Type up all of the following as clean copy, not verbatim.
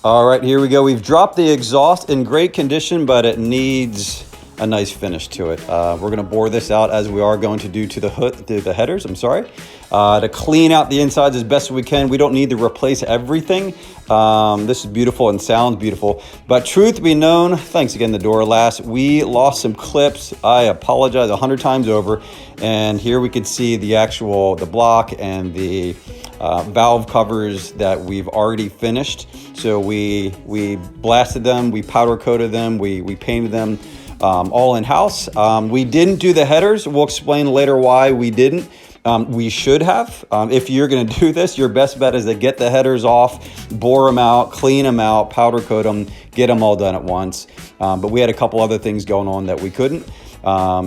All right, here we go. We've dropped the exhaust in great condition, but it needs a nice finish to it. We're going to bore this out as we are going to do to the hood, to the headers, to clean out the insides as best as we can. We don't need to replace everything. This is beautiful and sounds beautiful, but truth be known, thanks again to Duralast, we lost some clips. I apologize 100 times over. And here we could see the block and the valve covers that we've already finished. So we blasted them, we powder coated them, we painted them all in-house. We didn't do the headers. We'll explain later why we didn't. We should have. If you're going to do this, your best bet is to get the headers off, bore them out, clean them out, powder coat them, get them all done at once. But we had a couple other things going on that we couldn't.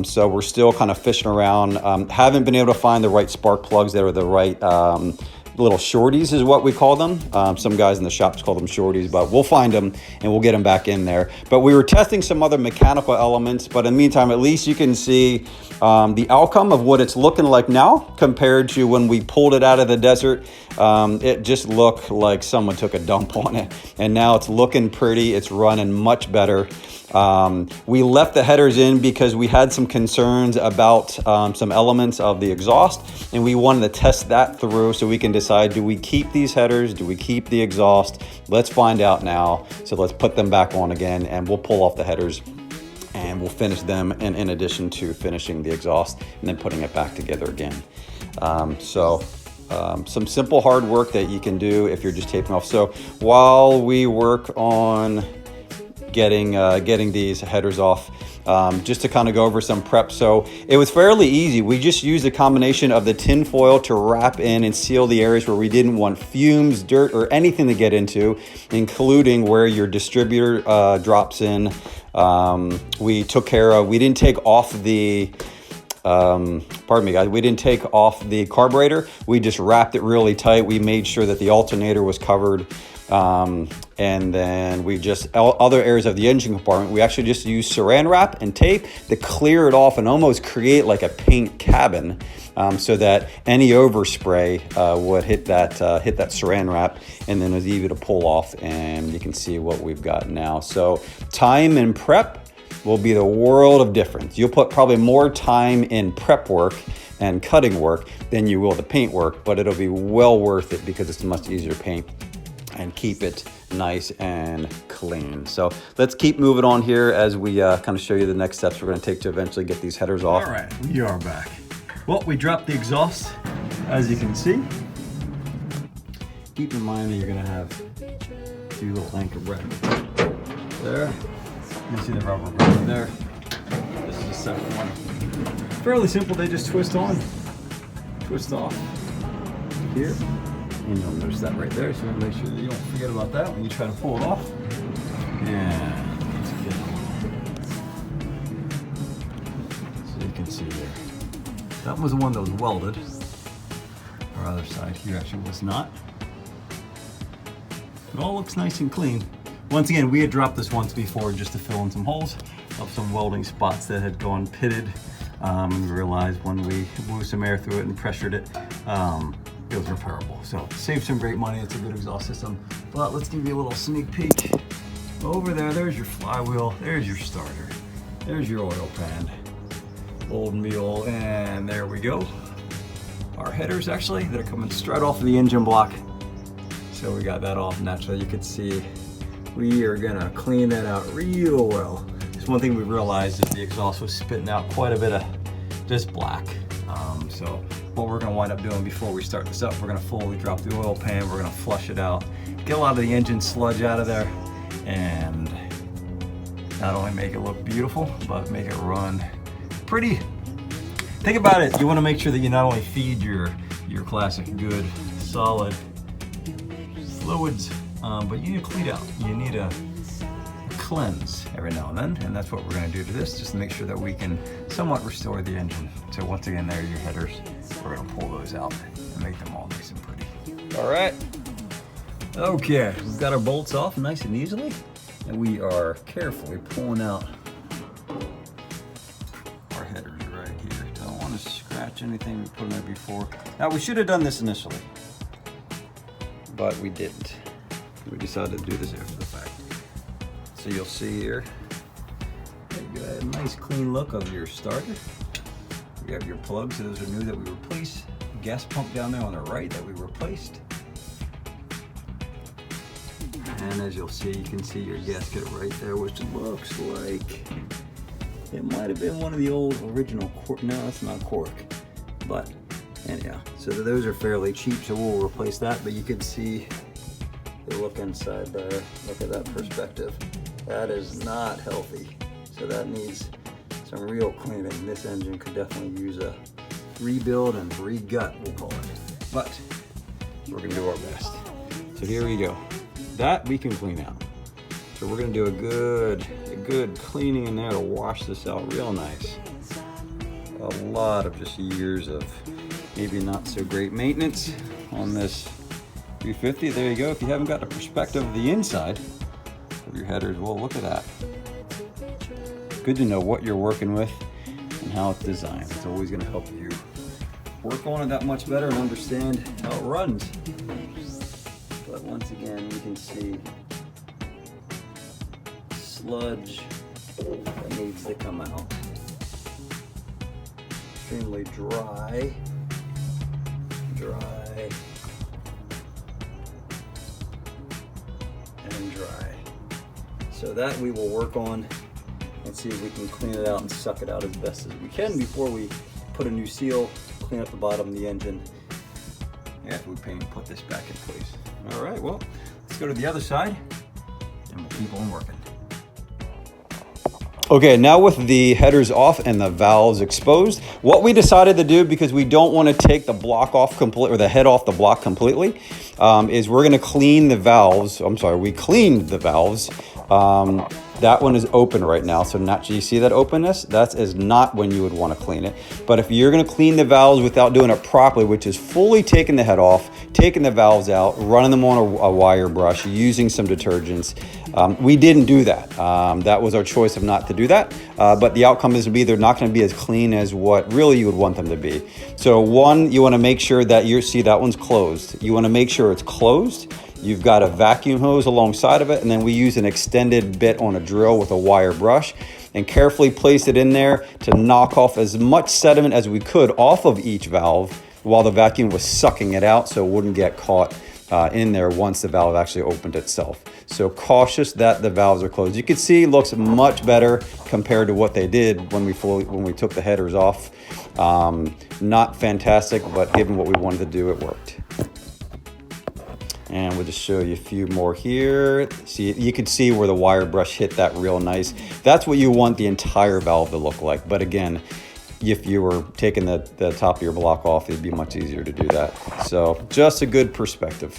So we're still kind of fishing around. Haven't been able to find the right spark plugs that are the right little shorties is what we call them. Some guys in the shops call them shorties, but we'll find them and we'll get them back in there. But we were testing some other mechanical elements, but in the meantime, at least you can see the outcome of what it's looking like now compared to when we pulled it out of the desert. It just looked like someone took a dump on it, and now it's looking pretty. It's running much better. We left the headers in because we had some concerns about some elements of the exhaust, and we wanted to test that through so we can decide, do we keep these headers? Do we keep the exhaust? Let's find out now. So let's put them back on again, and we'll pull off the headers and we'll finish them in addition to finishing the exhaust and then putting it back together again. Some simple hard work that you can do if you're just taping off. So while we work on getting these headers off, just to kind of go over some prep. So it was fairly easy. We just used a combination of the tin foil to wrap in and seal the areas where we didn't want fumes, dirt, or anything to get into, including where your distributor drops in. We took care of, we didn't take off the pardon me guys, we didn't take off the carburetor. We just wrapped it really tight. We made sure that the alternator was covered. And then we just, other areas of the engine compartment, we actually just used saran wrap and tape to clear it off and almost create like a paint cabin, so that any overspray would hit that saran wrap, and then it was easy to pull off, and you can see what we've got now. So time and prep will be the world of difference. You'll put probably more time in prep work and cutting work than you will the paint work, but it'll be well worth it because it's much easier to paint and keep it nice and clean. So let's keep moving on here as we kind of show you the next steps we're going to take to eventually get these headers off. All right, we are back. Well, we dropped the exhaust, as you can see. Keep in mind that you're going to have two little anchor brackets there. You can see the rubber bracket there. This is the second one. Fairly simple. They just twist on, twist off here. And you'll notice that right there, so make sure that you don't forget about that when you try to pull it off. And let's get it. So you can see there. That was the one that was welded. Our other side here actually was not. It all looks nice and clean. Once again, we had dropped this once before just to fill in some holes of some welding spots that had gone pitted. And we realized when we blew some air through it and pressured it, it was repairable. So save some great money. It's a good exhaust system. But let's give you a little sneak peek. Over there, there's your flywheel. There's your starter. There's your oil pan. Little Mule, and there we go. Our headers actually, that are coming straight off of the engine block. So we got that off naturally. You can see we are gonna clean that out real well. Just one thing we realized is the exhaust was spitting out quite a bit of just black. So what we're gonna wind up doing before we start this up, we're gonna fully drop the oil pan, we're gonna flush it out, get a lot of the engine sludge out of there, and not only make it look beautiful, but make it run pretty. Think about it, you wanna make sure that you not only feed your classic good, solid fluids, but you need to clean out. You need to cleanse every now and then, and that's what we're going to do to this, just to make sure that we can somewhat restore the engine. So once again, there are your headers. We're going to pull those out and make them all nice and pretty. All right. Okay, we've got our bolts off nice and easily, and we are carefully pulling out our headers right here. Don't want to scratch anything we put in there before. Now, we should have done this initially, but we didn't. We decided to do this after the fact. So you'll see here, you got a nice clean look of your starter. You have your plugs, so those are new that we replaced. Gas pump down there on the right that we replaced. And as you'll see, you can see your gasket right there, which looks like it might have been one of the old original cork. No, that's not cork. But anyhow, so those are fairly cheap, so we'll replace that. But you can see the look inside there. Look at that perspective. That is not healthy. So that needs some real cleaning. This engine could definitely use a rebuild and re-gut, we'll call it. But we're gonna do our best. So here we go. That we can clean out. So we're gonna do a good cleaning in there to wash this out real nice. A lot of just years of maybe not so great maintenance on this 350. There you go. If you haven't got a perspective of the inside of your headers, well, look at that. Good to know what you're working with and how it's designed. It's always gonna help you work on it that much better and understand how it runs. But once again, you can see sludge that needs to come out. Extremely dry, and dry. So that we will work on and see if we can clean it out and suck it out as best as we can before we put a new seal, clean up the bottom of the engine after we paint and put this back in place. All right, well, let's go to the other side and we'll keep on working. Okay, now with the headers off and the valves exposed, what we decided to do, because we don't want to take the block off completely, or the head off the block completely, is we're going to clean the valves. I'm sorry, we cleaned the valves. That one is open right now, so you see that openness? That is not when you would want to clean it. But if you're going to clean the valves without doing it properly, which is fully taking the head off, taking the valves out, running them on a wire brush, using some detergents, we didn't do that. That was our choice of not to do that. But the outcome is they're not going to be as clean as what really you would want them to be. So one, you want to make sure that see that one's closed. You want to make sure it's closed. You've got a vacuum hose alongside of it, and then we use an extended bit on a drill with a wire brush and carefully place it in there to knock off as much sediment as we could off of each valve while the vacuum was sucking it out so it wouldn't get caught in there once the valve actually opened itself. So cautious that the valves are closed. You can see it looks much better compared to what they did when we took the headers off. Not fantastic, but given what we wanted to do, it worked. And we'll just show you a few more here. See, you can see where the wire brush hit that real nice. That's what you want the entire valve to look like. But again, if you were taking the top of your block off, it'd be much easier to do that. So just a good perspective.